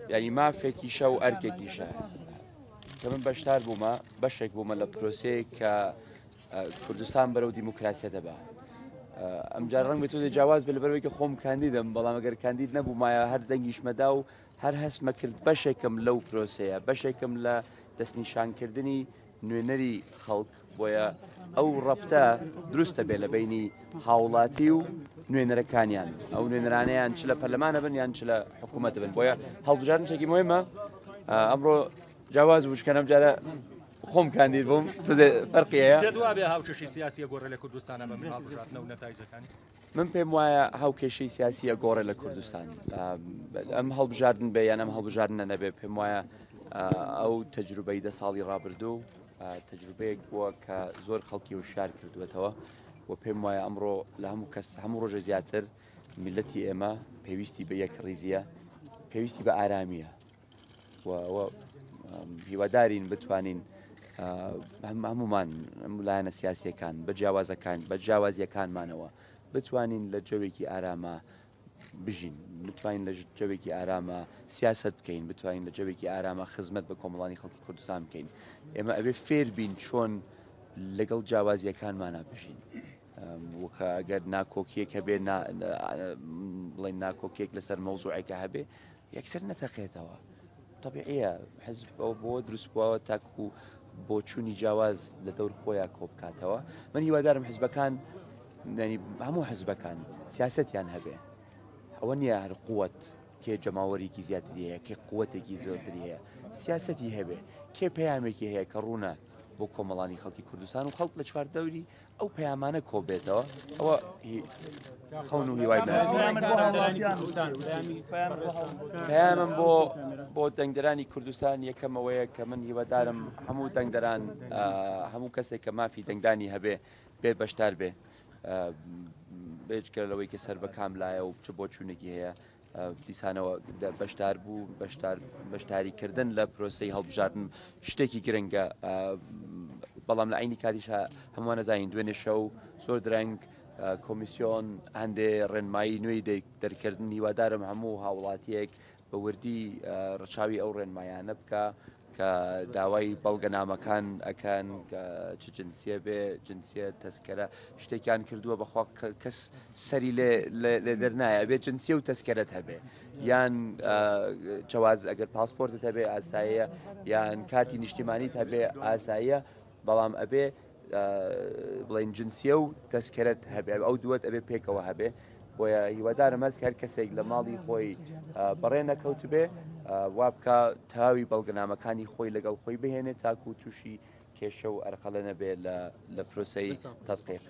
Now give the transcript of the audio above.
یعنی مافێکیشە و ئەرکێکیشە کە من بەشدار بوومە بەشێک بوومە لە پرۆسەیە کە کوردستان بەرەو دیموکراسیە دەبا. ئەمجار ڕەنگ بێت جیاواز بێ لەبەرەوەی کە خۆم کاندیدم، بەڵام ئەگەر کاندید نەبوومایە هەر دەنگیشمەدا و هەر هەستمە کرد بەشێکم لەو پرۆسەیە، بەشێکم لە دەستنیشانکردنی نوێنەری خەڵک، بۆیە ئەو ڕەبتە دروستە بێ لە بینی هاوڵاتی و نوێنەرەکانیان، ئەو نوێنەرانەیان چ لە پەرلەمانە بن یان چ لە حکوومەتە بن، بۆیە هەڵبژاردنێکی مهمە. ئەمڕۆ جیاواز بووشکەنەم جارە خۆم کاندید بووم فەرقیەیە. دەدوابێ هاوکێشەی سیاسی گۆڕە لە کوردستانە بە هەڵبژاردنە و نەتایجەکانی من پێم وایە هاوکێشەی سیاسیە گۆڕێ لە کوردستان. ئەم هەڵبژاردن بێ یان ئەم هەڵبژاردنە نەبێ، پێم وایە ئەو تەجروبەی 10 ساڵی ڕابردوو تەجروبەیەک بووە کە زۆر خەڵکی وشار کردوێتەوە و پێم وایە ئەمڕۆ لە هەموو کەس هەموو ڕۆژە زیاتر میلەتی ئێمە پێویستی بە یەک ڕیزیە، پێویستی بە ئارامیە و هیوادارین بتوانین هەمومان لایەنە سیاسیەکان بە جیاوازیەکانمانەوە بتوانین لە جەوێکی ئارامە بژین، بتوانین لە جەوێکی ئارامە سیاست بکەین، بتوانین لە جەوێکی ئارامە خزمەت بە کۆمەڵانی خەڵکی کوردستان بکەین. ئێمە ئەبێ فێر بین چۆن لەگەڵ جیاوازیەکانمانە بژین. وەکە ئەگەر ناکۆکیەک هەبێ بڵێن ناکۆکیەک لەسەر مەوزوعێکە هەبێ یەکسەر نەتەقێتەوە. طبیعیە حزب بۆ دروست بووەوە تاکو بۆ چوونی جیاواز لە دەور خۆیان کۆ بکاتەوە. من هیوادارم حزبەکان هەموو حزبەکان سیاسەتیان هەبێ، ئەوە نییە هەر قووەت کێ جەماوەریکی زیاتری هەیە، کێ قووەتێکی زۆرتری هەیە، سیاسەتی هەبێ، کێ پەیامێکی هەیە کە ڕوونە بۆ کۆمەڵانی خەڵکی کوردستان و خەڵک لە چواردەوری ئەو پەیامانە کۆ بێتەوە. ئەوە خەون و هیوای پەیامم بۆ دەنگدەرانی کوردستان یەکەمەوەیە کە من هیوادارم هەموو دەنگدەران هەموو کەسێک کە مافی دەنگدانی هەبێ بێ بەشدار بێ، بێجگەر لەوەی کە سەر بە کاملایە و چ بۆ چوونێکی هەیە دیسانەوە بەشدار بوو. بەشداریکردن لە پرۆسەی هەڵبژاردن شتێکی گرنگە، بەڵام لە عینی کاتیش هەمووان نەزانین دوێنێ شەو زۆر درەنگ کۆمیسیۆن هەندێ ڕێنمایی نوێی دەرکردن. هیوادارم هەموو هاوڵاتیەک بە وردی ڕەچاوی ئەو ڕێنمایانە بکە کە داوای بەڵگەنامەکان ئەکەن کە چ جنسیە بێ، جنسیە تەسکەرە شتێکیان کردووە بەخوا کەس سەری لێ دەرنایە ئەبێت جنسیە و تەسکەرت هەبێ، یان جواز ئەگەر پاسپۆرتت هەبێ ئاساییە، یان کارتی نیشتیمانیت هەبێ ئاساییە، بەڵام ئەبێ بڵێن جنسیە و تەسکەرت هەبێ، ئەو دووەت ئەبێ پێکەوە هەبێ. بۆیە هیوادارم هەست هەر کەسێک لە ماڵی خۆی بەڕێ نەکەوت بێ وا بکە تاوی بەڵگەنامەکانی خۆی لەگەڵ خۆی بهێنێت تاکو تووشی کێشە و ئەرقەلە نەبێ لە پرۆسەی تەسقیق.